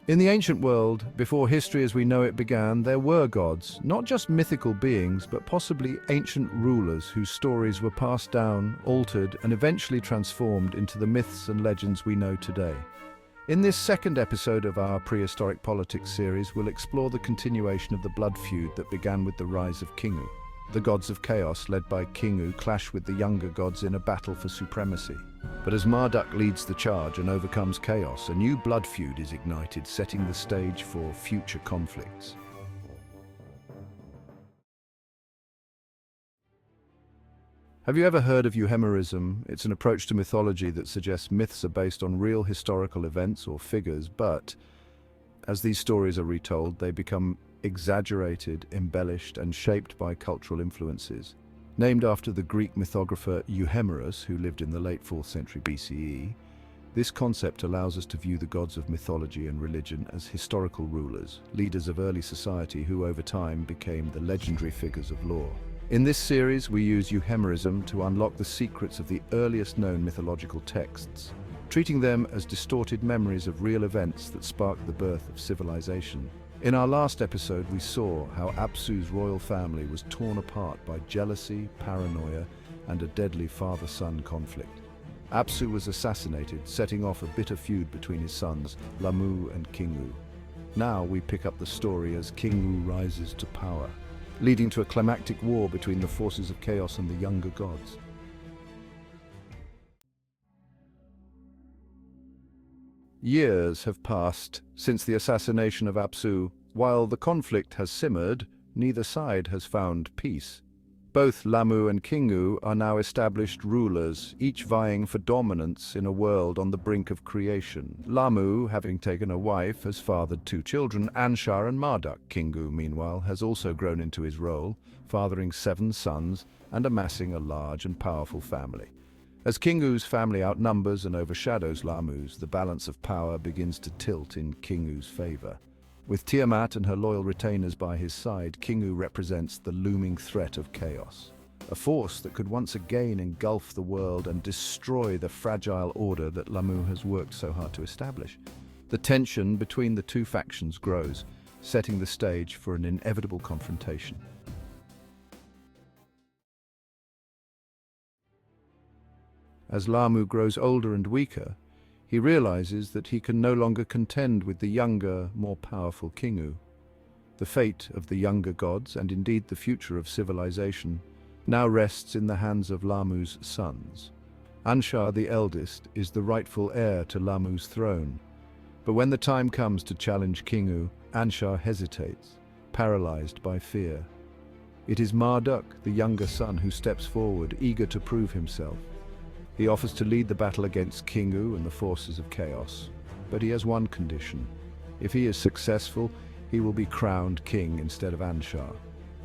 In the ancient world, before history as we know it began, there were gods, not just mythical beings, but possibly ancient rulers whose stories were passed down, altered, and eventually transformed into the myths and legends we know today. In this second episode of our Prehistoric Politics series, we'll explore the continuation of the blood feud that began with the rise of Kingu. The gods of chaos, led by Kingu, clash with the younger gods in a battle for supremacy. But as Marduk leads the charge and overcomes chaos, a new blood feud is ignited, setting the stage for future conflicts. Have you ever heard of euhemerism? It's an approach to mythology that suggests myths are based on real historical events or figures, but as these stories are retold, they become exaggerated, embellished, and shaped by cultural influences. Named after the Greek mythographer Euhemerus, who lived in the late 4th century BCE, this concept allows us to view the gods of mythology and religion as historical rulers, leaders of early society who over time became the legendary figures of lore. In this series, we use euhemerism to unlock the secrets of the earliest known mythological texts, treating them as distorted memories of real events that sparked the birth of civilization. In our last episode, we saw how Apsu's royal family was torn apart by jealousy, paranoia, and a deadly father-son conflict. Apsu was assassinated, setting off a bitter feud between his sons, Lamu and Kingu. Now we pick up the story as Kingu rises to power, leading to a climactic war between the forces of chaos and the younger gods. Years have passed since the assassination of Apsu. While the conflict has simmered, neither side has found peace. Both Lamu and Kingu are now established rulers, each vying for dominance in a world on the brink of creation. Lamu, having taken a wife, has fathered 2 children, Anshar and Marduk. Kingu, meanwhile, has also grown into his role, fathering 7 sons and amassing a large and powerful family. As Kingu's family outnumbers and overshadows Lamu's, the balance of power begins to tilt in Kingu's favor. With Tiamat and her loyal retainers by his side, Kingu represents the looming threat of chaos, a force that could once again engulf the world and destroy the fragile order that Lamu has worked so hard to establish. The tension between the 2 factions grows, setting the stage for an inevitable confrontation. As Lamu grows older and weaker, he realizes that he can no longer contend with the younger, more powerful Kingu. The fate of the younger gods, and indeed the future of civilization, now rests in the hands of Lamu's sons. Anshar, the eldest, is the rightful heir to Lamu's throne. But when the time comes to challenge Kingu, Anshar hesitates, paralyzed by fear. It is Marduk, the younger son, who steps forward, eager to prove himself. He offers to lead the battle against Kingu and the forces of chaos, but he has one condition. If he is successful, he will be crowned king instead of Anshar.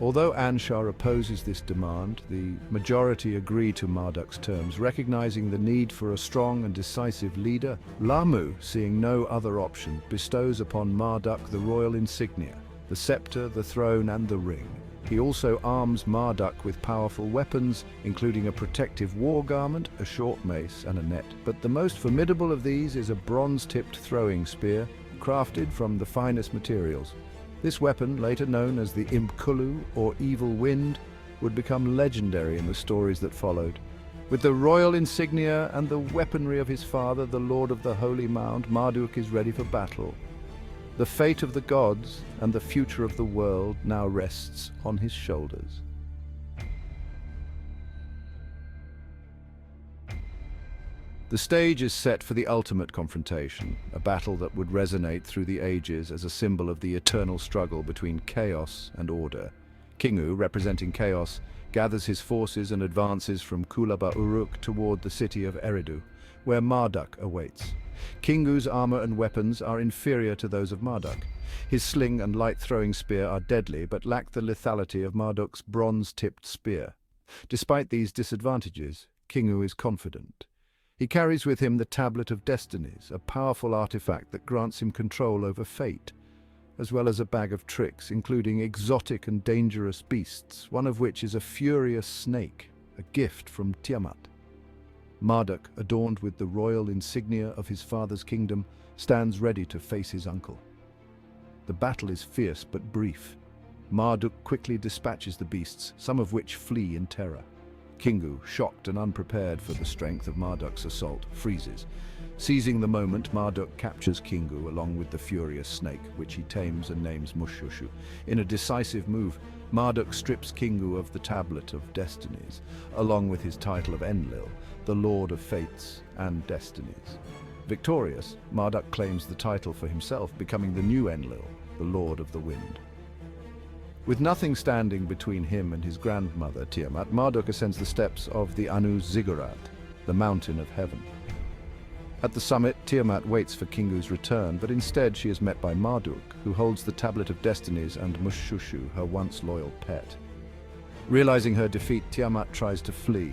Although Anshar opposes this demand, the majority agree to Marduk's terms, recognizing the need for a strong and decisive leader. Lamu, seeing no other option, bestows upon Marduk the royal insignia, the scepter, the throne, and the ring. He also arms Marduk with powerful weapons, including a protective war garment, a short mace, and a net. But the most formidable of these is a bronze-tipped throwing spear, crafted from the finest materials. This weapon, later known as the Imkulu, or Evil Wind, would become legendary in the stories that followed. With the royal insignia and the weaponry of his father, the Lord of the Holy Mound, Marduk is ready for battle. The fate of the gods and the future of the world now rests on his shoulders. The stage is set for the ultimate confrontation, a battle that would resonate through the ages as a symbol of the eternal struggle between chaos and order. Kingu, representing chaos, gathers his forces and advances from Kulaba Uruk toward the city of Eridu, where Marduk awaits. Kingu's armor and weapons are inferior to those of Marduk. His sling and light-throwing spear are deadly, but lack the lethality of Marduk's bronze-tipped spear. Despite these disadvantages, Kingu is confident. He carries with him the Tablet of Destinies, a powerful artifact that grants him control over fate, as well as a bag of tricks, including exotic and dangerous beasts, one of which is a furious snake, a gift from Tiamat. Marduk, adorned with the royal insignia of his father's kingdom, stands ready to face his uncle. The battle is fierce but brief. Marduk quickly dispatches the beasts, some of which flee in terror. Kingu, shocked and unprepared for the strength of Marduk's assault, freezes. Seizing the moment, Marduk captures Kingu along with the furious snake, which he tames and names Mushushu. In a decisive move, Marduk strips Kingu of the Tablet of Destinies, along with his title of Enlil, the Lord of Fates and Destinies. Victorious, Marduk claims the title for himself, becoming the new Enlil, the Lord of the Wind. With nothing standing between him and his grandmother Tiamat, Marduk ascends the steps of the Anu Ziggurat, the mountain of heaven. At the summit, Tiamat waits for Kingu's return, but instead she is met by Marduk, who holds the Tablet of Destinies, and Mushushu, her once loyal pet. Realizing her defeat, Tiamat tries to flee,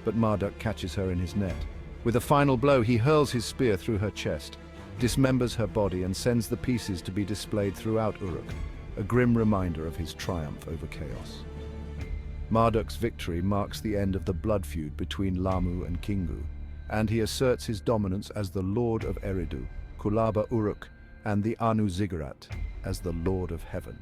but Marduk catches her in his net. With a final blow, he hurls his spear through her chest, dismembers her body, and sends the pieces to be displayed throughout Uruk, a grim reminder of his triumph over chaos. Marduk's victory marks the end of the blood feud between Lamu and Kingu, and he asserts his dominance as the Lord of Eridu, Kulaba Uruk, and the Anu Ziggurat as the Lord of Heaven.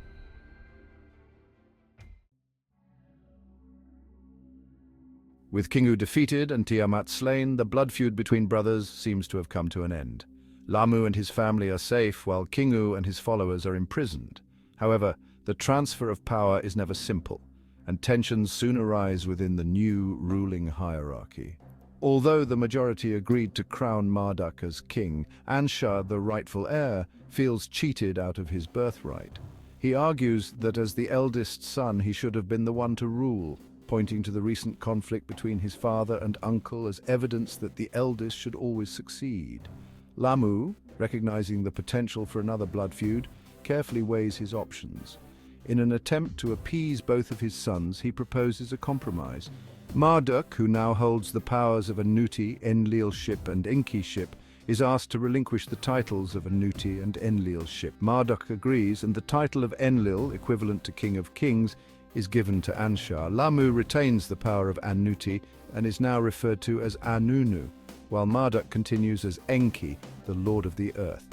With Kingu defeated and Tiamat slain, the blood feud between brothers seems to have come to an end. Lamu and his family are safe, while Kingu and his followers are imprisoned. However, the transfer of power is never simple, and tensions soon arise within the new ruling hierarchy. Although the majority agreed to crown Marduk as king, Anshar, the rightful heir, feels cheated out of his birthright. He argues that as the eldest son he should have been the one to rule, pointing to the recent conflict between his father and uncle as evidence that the eldest should always succeed. Lamu, recognizing the potential for another blood feud, carefully weighs his options. In an attempt to appease both of his sons, he proposes a compromise. Marduk, who now holds the powers of Anuti, Enlilship, and Enkiship, is asked to relinquish the titles of Anuti and Enlilship. Marduk agrees, and the title of Enlil, equivalent to King of Kings, is given to Anshar. Lamu retains the power of Anuti and is now referred to as Anunu, while Marduk continues as Enki, the Lord of the Earth.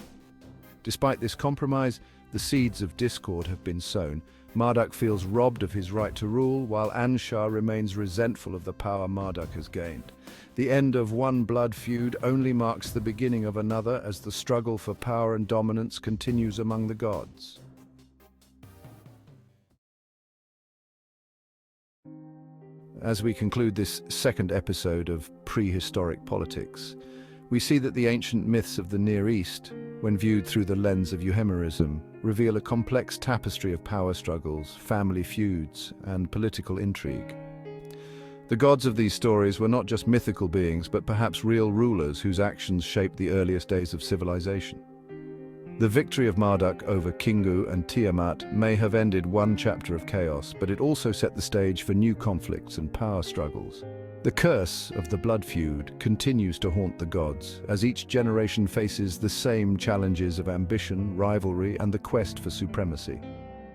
Despite this compromise, the seeds of discord have been sown. Marduk feels robbed of his right to rule, while Anshar remains resentful of the power Marduk has gained. The end of one blood feud only marks the beginning of another as the struggle for power and dominance continues among the gods. As we conclude this second episode of Prehistoric Politics, we see that the ancient myths of the Near East, when viewed through the lens of Euhemerism, reveal a complex tapestry of power struggles, family feuds, and political intrigue. The gods of these stories were not just mythical beings, but perhaps real rulers whose actions shaped the earliest days of civilization. The victory of Marduk over Kingu and Tiamat may have ended one chapter of chaos, but it also set the stage for new conflicts and power struggles. The curse of the blood feud continues to haunt the gods, as each generation faces the same challenges of ambition, rivalry, and the quest for supremacy.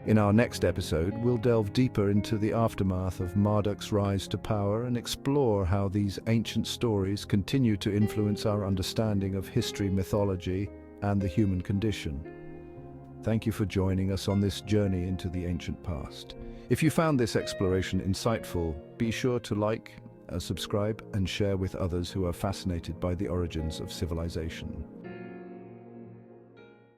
In our next episode, we'll delve deeper into the aftermath of Marduk's rise to power and explore how these ancient stories continue to influence our understanding of history, mythology, and the human condition. Thank you for joining us on this journey into the ancient past. If you found this exploration insightful, be sure to like, subscribe, and share with others who are fascinated by the origins of civilization.